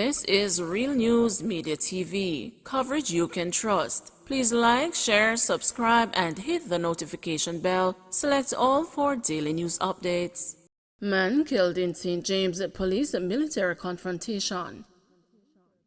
This is Real News Media TV, coverage you can trust. Please like, share, subscribe, and hit the notification bell. Select all for daily news updates. Man killed in St. James police military confrontation.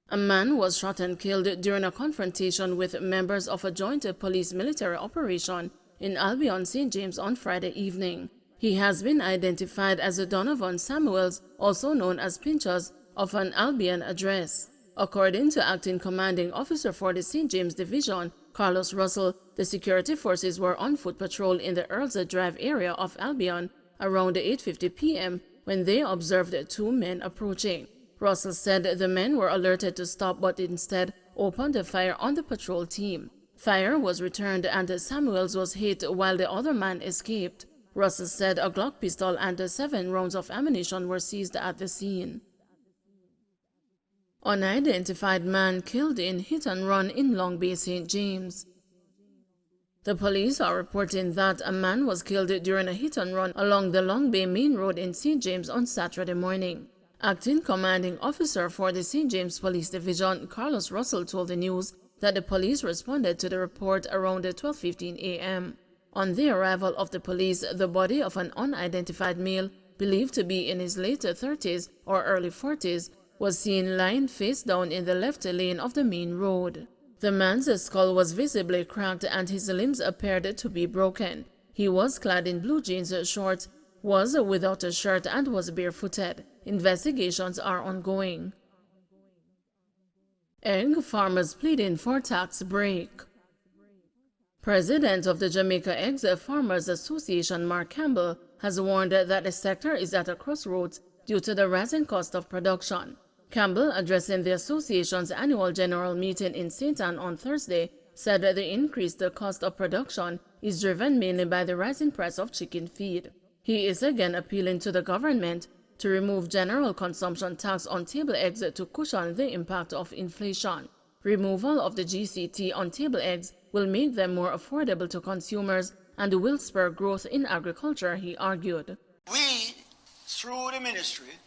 A man was shot and killed during a confrontation with members of a joint police military operation in Albion, St. James on Friday evening. He has been identified as Donovan Samuels, also known as Pinchas, of an Albion address. According to acting commanding officer for the St. James Division, Carlos Russell, the security forces were on foot patrol in the Earls Drive area of Albion around 8:50 p.m. when they observed two men approaching. Russell said the men were alerted to stop but instead opened fire on the patrol team. Fire was returned and Samuels was hit while the other man escaped. Russell said a Glock pistol and 7 rounds of ammunition were seized at the scene. Unidentified man killed in hit and run in Long Bay, St. James. The police are reporting that a man was killed during a hit and run along the Long Bay Main Road in St. James on Saturday morning. Acting commanding officer for the St. James Police Division, Carlos Russell, told the news that the police responded to the report around 12:15 a.m. On the arrival of the police, the body of an unidentified male, believed to be in his late 30s or early 40s, was seen lying face down in the left lane of the main road. The man's skull was visibly cracked and his limbs appeared to be broken. He was clad in blue jeans shorts, was without a shirt, and was barefooted. Investigations are ongoing. Egg farmers pleading for tax break. President of the Jamaica Eggs Farmers Association, Mark Campbell, has warned that the sector is at a crossroads due to the rising cost of production. Campbell, addressing the association's annual general meeting in St. Ann on Thursday, said that the increased cost of production is driven mainly by the rising price of chicken feed. He is again appealing to the government to remove general consumption tax on table eggs to cushion the impact of inflation. Removal of the GCT on table eggs will make them more affordable to consumers and will spur growth in agriculture, he argued. We, through the ministry,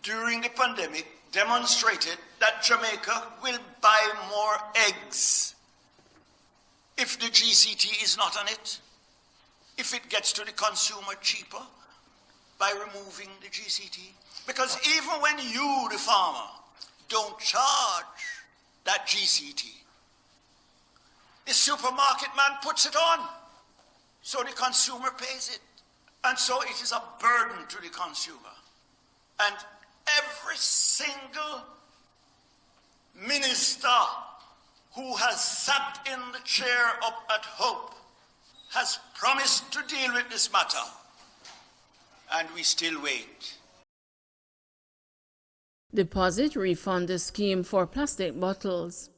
during the pandemic, demonstrated that Jamaica will buy more eggs if the GCT is not on it, if it gets to the consumer cheaper by removing the GCT. Because even when you, the farmer, don't charge that GCT, the supermarket man puts it on, so the consumer pays it. And so it is a burden to the consumer. And every single minister who has sat in the chair up at Hope has promised to deal with this matter. And we still wait. Deposit refund scheme for plastic bottles.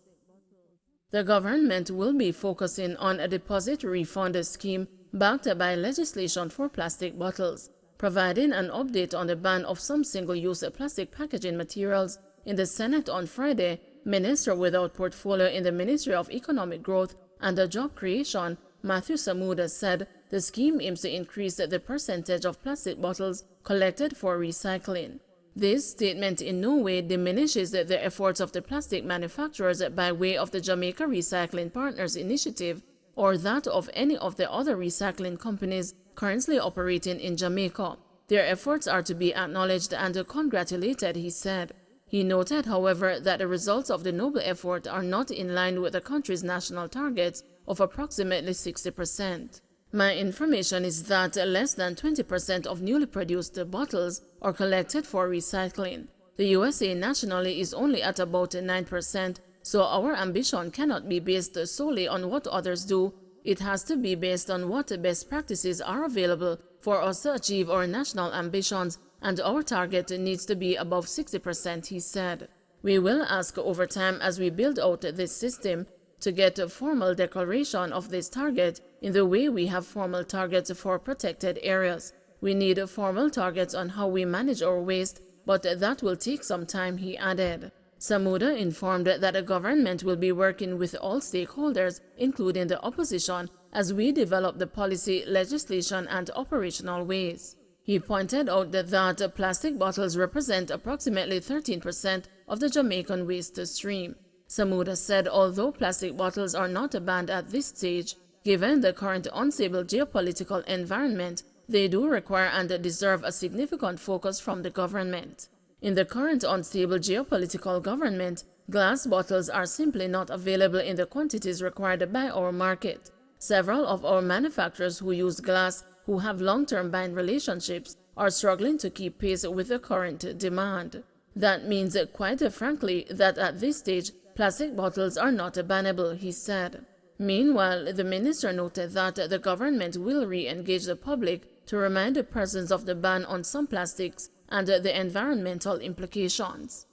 The government will be focusing on a deposit refund scheme backed by legislation for plastic bottles, providing an update on the ban of some single-use plastic packaging materials. In the Senate on Friday, Minister without portfolio in the Ministry of Economic Growth and Job Creation, Matthew Samuda, said the scheme aims to increase the percentage of plastic bottles collected for recycling. This statement in no way diminishes the efforts of the plastic manufacturers by way of the Jamaica Recycling Partners Initiative or that of any of the other recycling companies currently operating in Jamaica. Their efforts are to be acknowledged and congratulated, he said. He noted, however, that the results of the noble effort are not in line with the country's national targets of approximately 60%. My information is that less than 20% of newly produced bottles are collected for recycling. The USA nationally is only at about 9%, so our ambition cannot be based solely on what others do. It has to be based on what best practices are available for us to achieve our national ambitions, and our target needs to be above 60%, he said. We will ask over time as we build out this system to get a formal declaration of this target in the way we have formal targets for protected areas. We need formal targets on how we manage our waste, but that will take some time, he added. Samuda informed that the government will be working with all stakeholders, including the opposition, as we develop the policy, legislation, and operational ways. He pointed out that plastic bottles represent approximately 13% of the Jamaican waste stream. Samuda said although plastic bottles are not banned at this stage, given the current unstable geopolitical environment, they do require and deserve a significant focus from the government. In the current unstable geopolitical government, glass bottles are simply not available in the quantities required by our market. Several of our manufacturers who use glass, who have long-term buying relationships, are struggling to keep pace with the current demand. That means, quite frankly, that at this stage, plastic bottles are not bannable, he said. Meanwhile, the minister noted that the government will re-engage the public to remind the presence of the ban on some plastics and the environmental implications.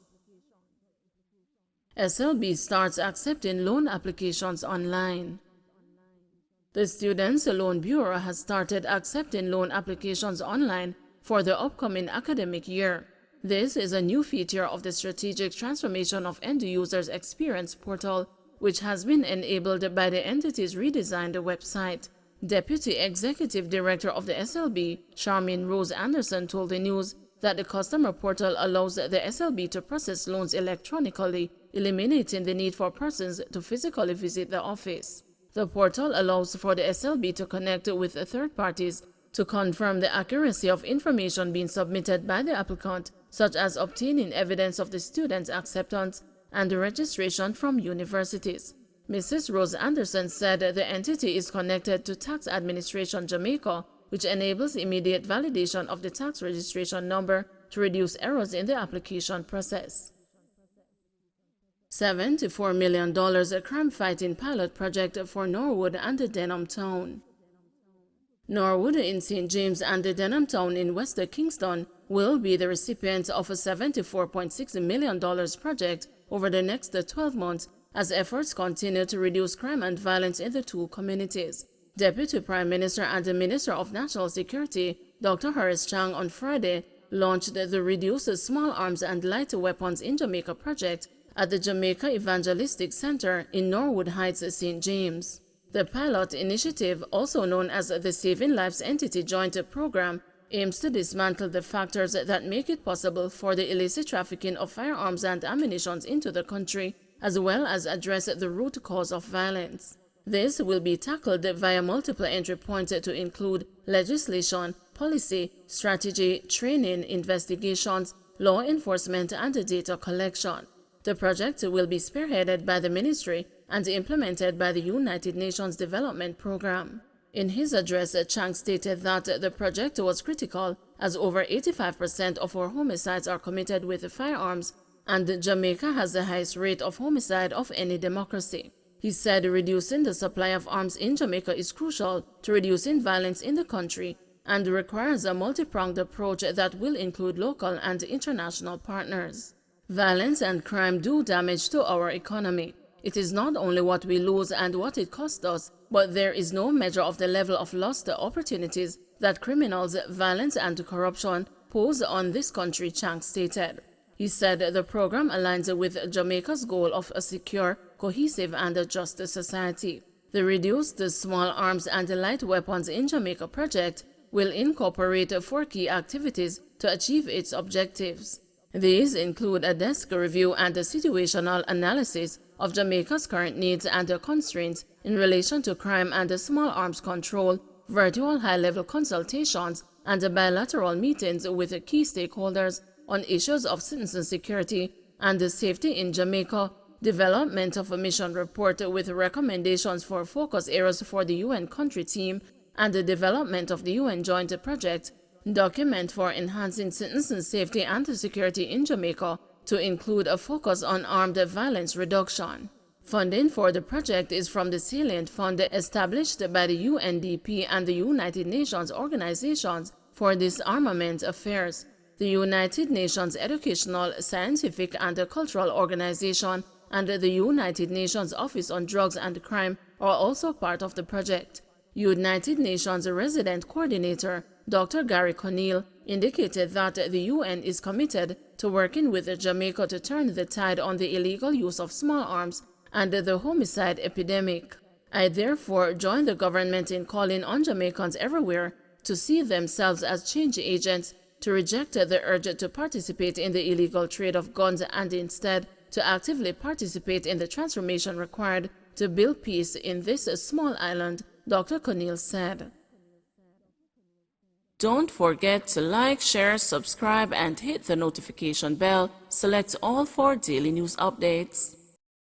SLB starts accepting loan applications online. The Students' Loan Bureau has started accepting loan applications online for the upcoming academic year. This is a new feature of the Strategic Transformation of End Users Experience portal, which has been enabled by the entity's redesigned website. Deputy Executive Director of the SLB, Charmaine Rose Anderson, told the news that the customer portal allows the SLB to process loans electronically, eliminating the need for persons to physically visit the office. The portal allows for the SLB to connect with third parties to confirm the accuracy of information being submitted by the applicant, such as obtaining evidence of the student's acceptance and registration from universities. Mrs. Rose Anderson said the entity is connected to Tax Administration Jamaica, which enables immediate validation of the tax registration number to reduce errors in the application process. $74 million crime-fighting pilot project for Norwood and the Denham Town. Norwood in St. James and the Denham Town in West Kingston will be the recipients of a $74.6 million project over the next 12 months as efforts continue to reduce crime and violence in the two communities. Deputy Prime Minister and the Minister of National Security, Dr. Horace Chang, on Friday launched the Reduce Small Arms and Light Weapons in Jamaica project at the Jamaica Evangelistic Center in Norwood Heights, St. James. The pilot initiative, also known as the Saving Lives Entity Joint Program, aims to dismantle the factors that make it possible for the illicit trafficking of firearms and ammunition into the country, as well as address the root cause of violence. This will be tackled via multiple entry points to include legislation, policy, strategy, training, investigations, law enforcement, and data collection. The project will be spearheaded by the ministry and implemented by the United Nations Development Program. In his address, Chang stated that the project was critical as over 85% of our homicides are committed with firearms, and Jamaica has the highest rate of homicide of any democracy. He said reducing the supply of arms in Jamaica is crucial to reducing violence in the country and requires a multi-pronged approach that will include local and international partners. Violence and crime do damage to our economy. It is not only what we lose and what it costs us, but there is no measure of the level of lost opportunities that criminals, violence, and corruption pose on this country, Chang stated. He said the program aligns with Jamaica's goal of a secure, cohesive, and just society. The Reduced Small Arms and Light Weapons in Jamaica project will incorporate 4 key activities to achieve its objectives. These include a desk review and a situational analysis of Jamaica's current needs and constraints in relation to crime and small arms control, virtual high-level consultations, and bilateral meetings with key stakeholders on issues of citizen security and safety in Jamaica, development of a mission report with recommendations for focus areas for the UN country team, and the development of the UN joint project, document for enhancing citizen safety and security in Jamaica to include a focus on armed violence reduction. Funding for the project is from the Salient Fund established by the UNDP and the United Nations Organizations for Disarmament Affairs. The United Nations Educational, Scientific, and Cultural Organization and the United Nations Office on Drugs and Crime are also part of the project. United Nations Resident Coordinator Dr. Gary Conneal indicated that the UN is committed to working with Jamaica to turn the tide on the illegal use of small arms and the homicide epidemic. I therefore join the government in calling on Jamaicans everywhere to see themselves as change agents, to reject the urge to participate in the illegal trade of guns and instead to actively participate in the transformation required to build peace in this small island, Dr. Conneal said. Don't forget to like, share, subscribe, and hit the notification bell. Select all for daily news updates.